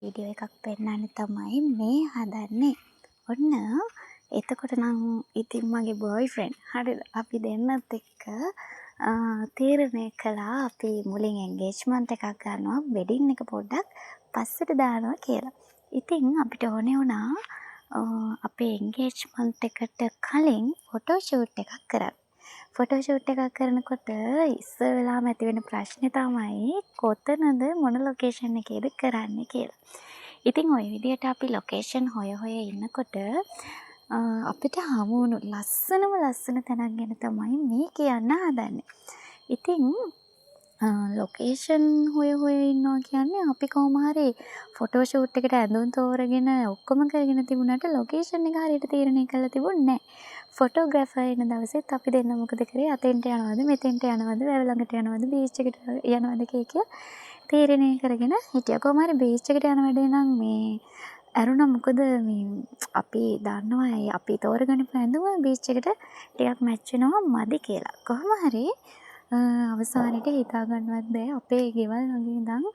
Video එකක් පෙන්නන්න තමයි මේ හදන්නේ. ඔන්න එතකොට නම් ඉතින් මගේ බොයිෆ්‍රෙන්ඩ් හරිද අපි දෙන්නත් එක්ක තීරණය කළා අපි මුලින් එන්ගේජ්මන්ට් එකක් ගන්නවා වෙඩින් එක පොඩ්ඩක් පස්සට දානවා කියලා. ඉතින් අපිට ඕනේ වුණා අපේ එන්ගේජ්මන්ට් එකට කලින් ෆොටෝ ෂූට් එකක් කරන්න. ෆොටෝ ෂූට් එකක් කරනකොට ඉස්සර වෙලාම ඇති වෙන ප්‍රශ්නේ තමයි කොතනද මොන ලොකේෂන් එකේද කරන්නේ කියලා. ඉතින් ওই විදිහට අපි ලොකේෂන් හොය ඉන්නකොට අපිට හමු වුණු ලස්සන තැනක් ගැන තමයි මේ කියන්න හදන්නේ. ඉතින් ලොකේෂන් හොය ඉන්නවා කියන්නේ අපි කොහොම හරි ෆොටෝ ෂූට් එකට ඇඳුම් තෝරගෙන ඔක්කොම කරගෙන තිබුණාට ලොකේෂන් එක හරියට තීරණය කරලා තිබුණේ නැහැ. ෆොටෝග්‍රැෆර් එන දවසෙත් අපි දෙන්න මොකද කරේ අතෙන්ට යනවද මෙතෙන්ට යනවද වැව ළඟට යනවද බීච් එකට යනවද කියලා තීරණය කරගෙන හිටියා. කොහොම හරි බීච් එකට යන වැඩේ නම් මේ අරුණා මොකද මේ අපි දන්නවා අපි තෝරගෙන ඇඳුම බීච් එකට ටිකක් මැච් වෙනවා මදි කියලා. කොහොම හරි අවසානයේ හිතා ගන්නවත් බෑ අපේ ගෙවල් ළඟ ඉඳන්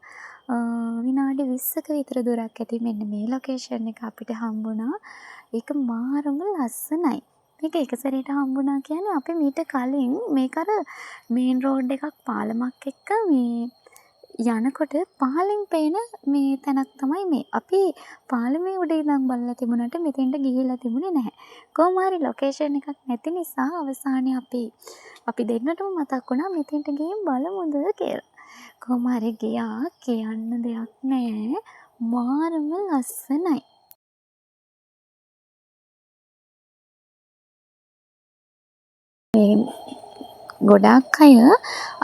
විනාඩි 20ක විතර දුරක් ඇති මෙන්න මේ ලොකේෂන් එක අපිට හම්බුණා. ඒක මාරම ලස්සනයි. මේක එක සැරේට හම්බුණා කියන්නේ අපි මීට කලින් මේක අර මේන් රෝඩ් එකක් පාලමක් එක්ක මේ යනකොට පහලින් පේන මේ තැනක් තමයි මේ. අපි පාලමේ උඩ ඉඳන් බලලා තිබුණාට මෙතෙන්ට ගිහිල්ලා තිබුණේ නැහැ. කොහොම හරි ලොකේෂන් එකක් නැති නිසා අවසානයේ අපි දෙන්නටම මතක් වුණා මෙතෙන්ට ගිහින් බලමුද කියලා. කොහොම හරි ගියා කියන්න දෙයක් නැහැ. මාරම ලස්සනයි. ගොඩාක් අය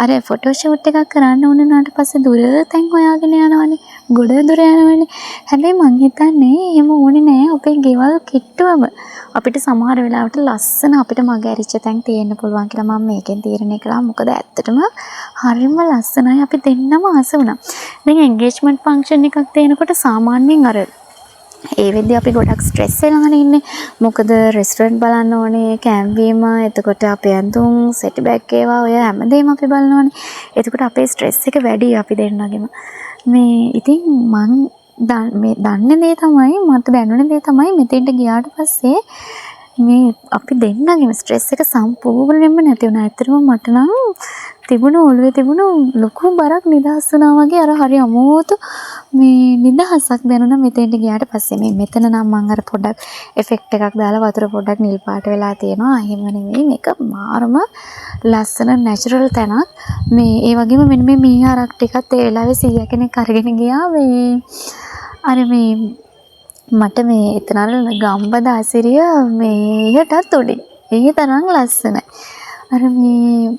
අර ෆොටෝ ෂූට් එකක් කරන්න උනනාට පස්සේ දුර තැන් හොයාගෙන යනවනේ. ගොඩ දුර යනවනේ. හැබැයි මං හිතන්නේ එහෙම ඕනේ නෑ. අපේ ගෙවල් කිට්ටුවම අපිට සමහර වෙලාවට ලස්සන අපිට මග ඇරිච්ච තැන් තියෙන්න පුළුවන් කියලා මම මේකෙන් තීරණය කළා. මොකද ඇත්තටම හරිම ලස්සනයි. අපි දෙන්නම ආස වුණා. දැන් එන්ගේජ්මන්ට් ෆන්ක්ෂන් එකක් තියෙනකොට සාමාන්‍යයෙන් අර ඒ වෙද්දී අපි ගොඩක් ස්ට්‍රෙස් වෙලානේ ඉන්නේ. මොකද රෙස්ටොරන්ට් බලන්න ඕනේ, කැම්පීම, එතකොට අපේ ඇඳුම්, සෙට් බෑග් ඒවා ඔය හැමදේම අපි බලනවානේ. එතකොට අපේ ස්ට්‍රෙස් එක වැඩි අපි දෙන්නගෙම. මේ ඉතින් මං දන්න දේ තමයි මට දැනුණ දේ තමයි මෙතෙන්ට ගියාට පස්සේ මේ අපි දෙන්නගෙම ස්ට්‍රෙස් එක සම්පූර්ණයෙන්ම නැති වුණා. ඇත්තටම මට නම් තිබුණ ඔළුවේ තිබුණ ලොකු බරක් නිදහස් වුණා වගේ අර හරි අමෝතු මේ නිදහසක් දැනුණා මෙතෙන්ට ගියාට පස්සේ. මේ මෙතන නම් මම අර පොඩ්ඩක් එෆෙක්ට් එකක් දාලා වතුර පොඩ්ඩක් නිල් පාට වෙලා තියෙනවා. එහෙම නෙමෙයි මේක මාරම ලස්සන නැචරල් තැනක්. මේ ඒ වගේම මෙන්න මේ මීහරක් ටිකත් ඒ වෙලාවේ සීයා කෙනෙක් අරගෙන ගියා. මේ අර මේ මට මේ එතන අර ගම්බද අසිරිය මේකටත් උඩින්. ඒ තරම් ලස්සනයි. අර මේ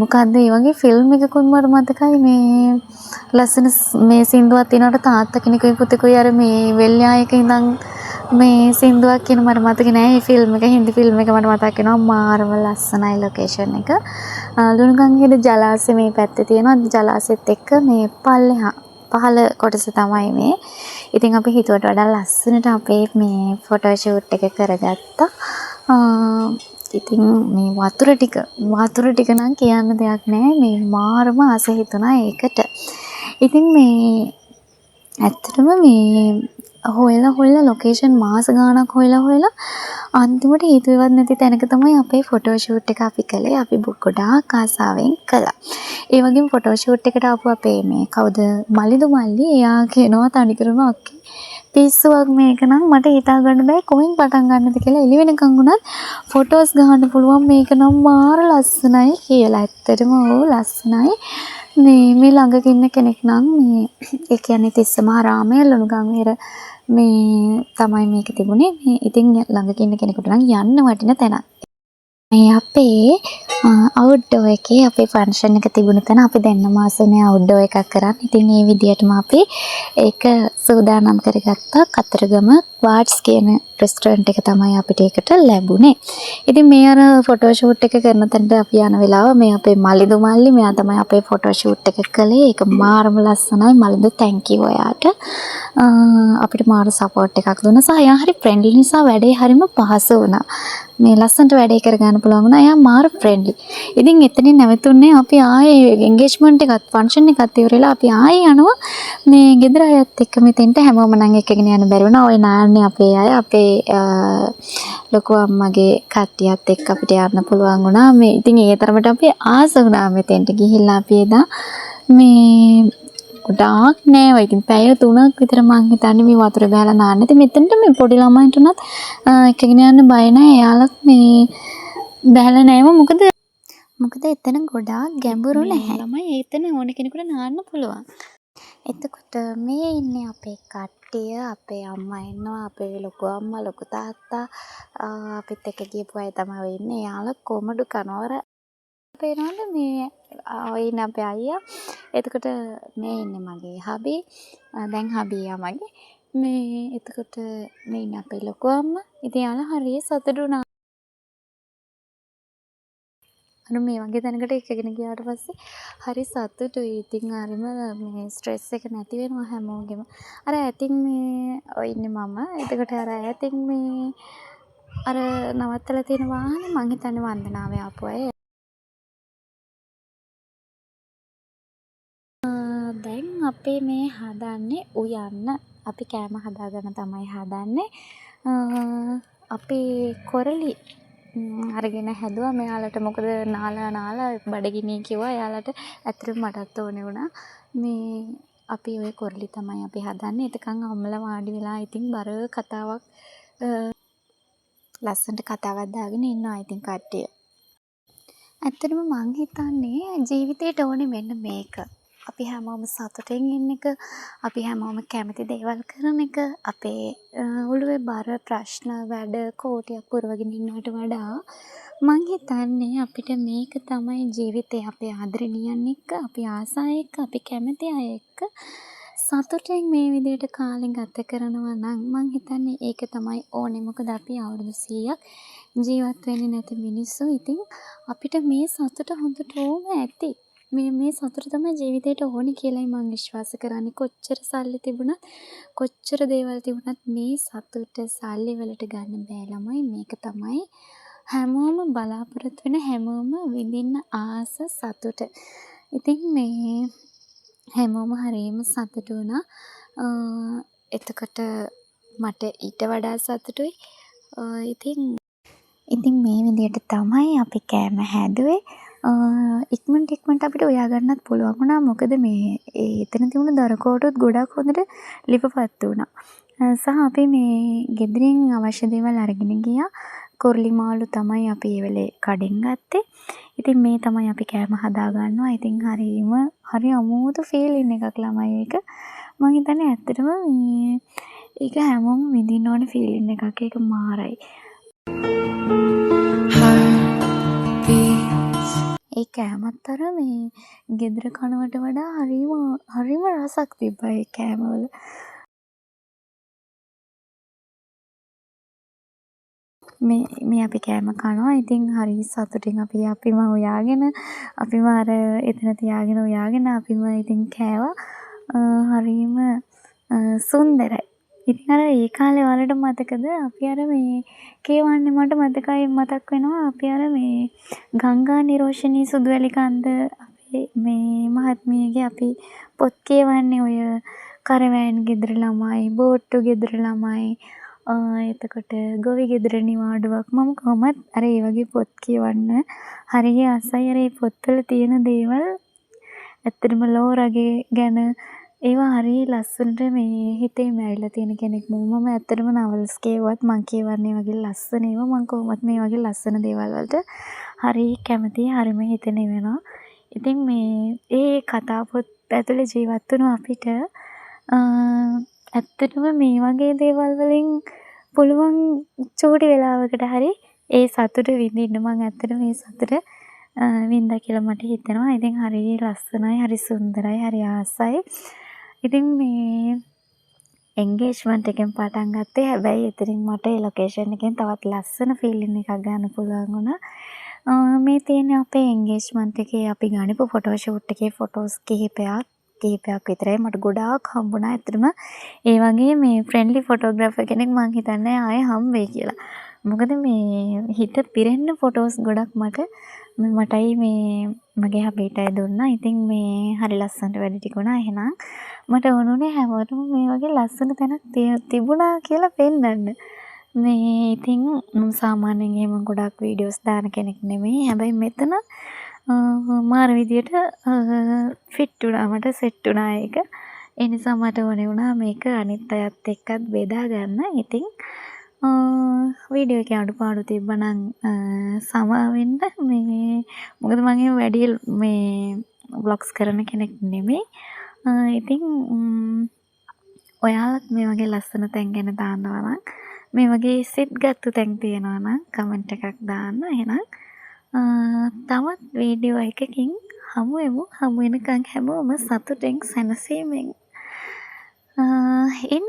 මොකද්ද මේ වගේ ෆිල්ම් එකකුත් මට මතකයි මේ ලස්සන මේ සින්දුවක් තියෙනවට තාත්තා කෙනෙකුයි පුතෙකුයි අර මේ වෙල්යායක ඉඳන් මේ සින්දුවක් කියන මට මතක නෑ. මේ ෆිල්ම් එක හින්දි ෆිල්ම් එක මට මතක් වෙනවා. මාරම ලස්සනයි ලොකේෂන් එක. ලුණුගංගේද ජලාශය මේ පැත්තේ තියෙනවා. ජලාශෙත් එක්ක මේ පහළ කොටස තමයි මේ. ඉතින් අපි හිතුවට වඩා ලස්සනට අපේ මේ ෆොටෝ ෂූට් එක කරගත්තා. ඉතින් මේ වතුර ටික නම් කියන්න දෙයක් නැහැ. මේ මාරම ආස හිතුණා ඒකට. ඉතින් මේ ඇත්තටම මේ හොයලා ලොකේෂන් මාස ගාණක් හොයලා අන්තිමට හේතුවවත් නැති තැනක තමයි අපේ ෆොටෝ ෂූට් එක අපි කළේ. අපි ගොඩාක් ආසාවෙන් කළා. ඒ වගේම ෆොටෝ ෂූට් එකට ආපු අපේ මේ කවුද මල්ලිදු මල්ලි එයා කියනවා තනිකරම අක්කේ පිස්සුවක් මේක නම් මට හිතා ගන්න බෑ කොහෙන් පටන් ගන්නද කියලා. එළි වෙනකන් උනත් ෆොටෝස් ගන්න පුළුවන් මේක නම් මාර ලස්සනයි කියලා. ඇත්තටම ඕ ලස්සනයි. මේ ළඟක ඉන්න කෙනෙක් නම් මේ ඒ කියන්නේ තිස්සමාරාමයේ ලුණුගම්වීර මේ තමයි මේක තිබුණේ. මේ ඉතින් ළඟක ඉන්න කෙනෙකුට නම් යන්න වටින තැනක්. මේ අපේ අවුට්ඩෝර් එකේ අපේ ෆන්ක්ෂන් එක තිබුණ තැන අපි දෙන්නම ආසනේ අවුට්ඩෝර් එකක් කරන්. ඉතින් මේ විදියටම අපි ඒක සූදානම් කරගත්තා. කතරගම ක්වාඩ්ස් කියන රෙස්ටරන්ට් එක තමයි අපිට ඒකට ලැබුණේ. ඉතින් මේ අර ෆොටෝ ෂූට් එක කරන තැනට අපි යන වෙලාව මේ අපේ මලිදු මල්ලි මෙයා තමයි අපේ ෆොටෝ ෂූට් එක කළේ. ඒක මාරම ලස්සනයි. මලිදු thank you ඔයාට. අපිට මාර සපෝට් එකක් දුන්නා. සහ එයා හරි ෆ්‍රෙන්ඩ්ලි නිසා වැඩේ හරිම පහසු වුණා. මේ ලස්සනට වැඩේ කරගන්න පුළුවන් වුණා. එයා මාර ෆ්‍රෙන්ඩ්ලි. ඉතින් එතනින් නැවතුනේ අපි ආයේ එන්ගේජ්මන්ට් එකත් ෆන්ක්ෂන් එකත් ඉවරලා අපි ආයේ යනවා මේ ගෙදර අයත් එක්ක මෙතෙන්ට හැමෝම නම් එක්කගෙන යන්න බැරි වුණා. ඔය නාන්නේ අපේ අය අපේ ලොකු අම්මගේ කට්ටියත් එක්ක අපිට යන්න පුළුවන් වුණා. මේ ඉතින් ඒ තරමට අපි ආස වුණා මෙතෙන්ට ගිහිල්ලා අපි එදා මේ ගොඩාක් නෑ. ඉතින් පැය 3ක් විතර මං හිතන්නේ මේ වතුර බහලා නාන්න. ඉතින් මෙතෙන්ට මේ පොඩි ළමයින්ට උනත් එක්කගෙන යන්න බය නෑ. එයාලත් මේ බහලා නෑම මොකද එතන ගොඩාක් ගැඹුරු නැහැ. ළමයි එතන ඕන කෙනෙකුට නාන්න පුළුවන්. එතකොට මේ ඉන්නේ අපේ කට්ටිය. අපේ අම්මා ඉන්නවා, අපේ ලොකු අම්මා, ලොකු තාත්තා, අපිත් එක්ක ගියපු අය තමයි ඉන්නේ. එයාලා කොමඩු කනවර පේනවද මේ ඔය ඉන්නේ අපේ අයියා. එතකොට මේ ඉන්නේ මගේ හබි. දැන් හබි මගේ. මේ එතකොට මේ ඉන්නේ අපේ ලොකු අම්මා. ඉතින් එයාලා හරිය සතුටු වුණා. මේ වගේ තැනකට එකගෙන ගියාට පස්සේ හරි සතුටුයි. ඉතින් හරිම මේ ස්ට්‍රෙස් එක නැති වෙනවා හැමෝගෙම. අර ඇතින් මේ ඔය ඉන්නේ මම. එතකොට අර ඇතින් මේ අර නවත්තලා තියෙන වාහනේ මං හිතන්නේ වන්දනාවේ ආපු අය. දැන් අපි මේ හදන්නේ උයන්න. අපි කෑම හදාගන්න තමයි හදන්නේ. අපි කොරලි අරගෙන හැදුවා මෙයාලට. මොකද නාලා බඩගිනි කිව්වා. එයාලට ඇත්තටම මටත් ඕනේ වුණා. මේ අපි ওই කොරලි තමයි අපි හදන්නේ. එතකන් අම්මලා වාඩි වෙලා ඉතින් බර කතාවක් ලස්සනට කතාවක් දාගෙන ඉන්නවා ඉතින් කට්ටිය. ඇත්තටම මං හිතන්නේ ජීවිතේට ඕනේ මෙන්න මේක. අපි හැමෝම සතුටින් ඉන්න එක, අපි හැමෝම කැමති දේවල් කරන එක, අපේ ඔළුවේ බර ප්‍රශ්න වැඩ කෝටියක් පුරවගෙන ඉන්නවට වඩා මං හිතන්නේ අපිට මේක තමයි ජීවිතේ. අපේ ආදරණීයන් එක්ක, අපි ආසා එක්ක, අපි කැමති අය එක්ක සතුටින් මේ විදිහට කාලෙ ගත කරනවා නම් මං හිතන්නේ ඒක තමයි ඕනේ. මොකද අපි අවුරුදු 100ක් ජීවත් වෙන්නේ නැති මිනිස්සු. ඉතින් අපිට මේ සතුට හොඳටම ඇති. මේ සතුට තමයි ජීවිතේට ඕනේ කියලායි මම විශ්වාස කරන්නේ. කොච්චර සල්ලි තිබුණත්, කොච්චර දේවල් තිබුණත් මේ සතුට සල්ලි වලට ගන්න බෑ ළමයි. මේක තමයි හැමෝම බලාපොරොත්තු වෙන, හැමෝම විඳින්න ආස සතුට. ඉතින් මේ හැමෝම හරියම සතුටු වුණා. එතකොට මට ඊට වඩා සතුටුයි. ඉතින් මේ විදිහට තමයි අපි කෑම හැදුවේ. ඉක්මනට අපිට උයා ගන්නත් පුළුවන් වුණා. මොකද මේ එතන තිබුණු දරකෝටුත් ගොඩක් හොඳට ලිපපත් වුණා. සහ අපි මේ ගෙදරින් අවශ්‍ය දේවල් අරගෙන ගියා. කොර්ලි මාළු තමයි අපි ඒ වෙලේ කඩෙන් ගත්තේ. ඉතින් මේ තමයි අපි කෑම හදා ගන්නවා. ඉතින් හරි අමුතු ෆීලින් එකක් ළමයි ඒක. මම හිතන්නේ ඇත්තටම මේ ඒක හැමෝම විඳින්න ඕන ෆීලින් එකක්. ඒක මාරයි. ඒ කෑමත් අර මේ ගෙදර කනවට වඩා හරිම රසක් තිබ්බා ඒ කෑමවල. මේ අපි කෑම කනවා. ඉතින් හරි සතුටින් අපිම උයාගෙන අපිම අර එතන තියාගෙන උයාගෙන අපිම ඉතින් කෑවා. හරිම සුන්දරයි. ඉතින් අර ඒ කාලේ වලට මතකද අපි අර මේ කියවන්නේ මට මතක් වෙනවා අපි අර මේ ගංගා නිරෝෂණී සුදුවැලි කන්ද අපේ මේ මහත්මියගේ අපි පොත් කියවන්නේ ඔය කරවෑන් ගෙදර ළමයි, බෝට්ටු ගෙදර ළමයි, එතකොට ගොවි ගෙදර නිවාඩුවක්. මම කොහොමත් අර ඒ වගේ පොත් කියවන්න හරිය ආසයි. අර ඒ පොත්වල තියෙන දේවල් ඇත්තටම ලෝරගේ ගැන ඒවා හරිය ලස්සනට මේ හිතේ මැරිලා තියෙන කෙනෙක්. මම ඇත්තටම නවල්ස් කියවත් මං කියවන්නේ වගේ ලස්සන ඒවා. මං කොහොමත් මේ වගේ ලස්සන දේවල් වලට හරිය කැමතියි. හරිම හිතෙන වෙනවා. ඉතින් මේ ඒ කතා පොත් ඇතුලේ ජීවත් වුණු අපිට ඇත්තටම මේ වගේ දේවල් වලින් පුළුවන් චූටි වෙලාවකට හරි ඒ සතුට විඳින්න. මං ඇත්තටම මේ සතුට වින්දා කියලා මට හිතෙනවා. ඉතින් හරිය ලස්සනයි, හරි සුන්දරයි, හරි ආසයි. ඉතින් මේ එන්ගේජ්මන්ට් එකෙන් පටන් ගත්තේ. හැබැයි එතනින් මට ඒ ලොකේෂන් එකෙන් තවත් ලස්සන ෆීලින් එකක් ගන්න පුළුවන් වුණා. මේ තියෙන්නේ අපේ එන්ගේජ්මන්ට් එකේ අපි ගනිපු ෆොටෝ ෂූට් එකේ ෆොටෝස් කිහිපයක් විතරයි. මට ගොඩාක් හම්බුණා. ඇත්තටම ඒ වගේ මේ ෆ්‍රෙන්ඩ්ලි ෆොටෝග්‍රැෆර් කෙනෙක් මං හිතන්නේ ආයේ හම්බෙයි කියලා. මොකද මේ හිත පිරෙන්න ෆොටෝස් ගොඩක් මටයි මේ මගේ හබේටයි දුන්නා. ඉතින් මේ හරි ලස්සනට වැඩ ටික වුණා. එහෙනම් මට ඕනුනේ හැමෝටම මේ වගේ ලස්සන තැනක් තිබුණා කියලා පෙන්නන්න. මේ ඉතින් සාමාන්‍යයෙන් එහෙම ගොඩක් වීඩියෝස් දාන කෙනෙක් නෙමෙයි. හැබැයි මෙතන මාර විදියට ෆිට වුණා, මට සෙට් වුණා ඒක. ඒ නිසා මට ඕනේ වුණා මේක අනිත් අයත් එක්කත් බෙදා ගන්න. ඉතින් වීඩියෝ එකේ අඩුපාඩු තිබ්බනම් සමා වෙන්න. මේ මොකද මම එහෙම වැඩි මේ ව්ලොග්ස් කරන කෙනෙක් නෙමෙයි. ඉතින් ඔයාලත් මේ වගේ ලස්සන තැන් ගැන දානවා නම්, මේ වගේ සෙට් ගත්තු තැන් තියෙනවා නම් කමෙන්ට් එකක් දාන්න. එහෙනම් තවත් වීඩියෝ එකකින් හමු වෙමු. හමු වෙනකන් හැමෝම සතුටෙන් සැනසීමෙන් ඉන්න.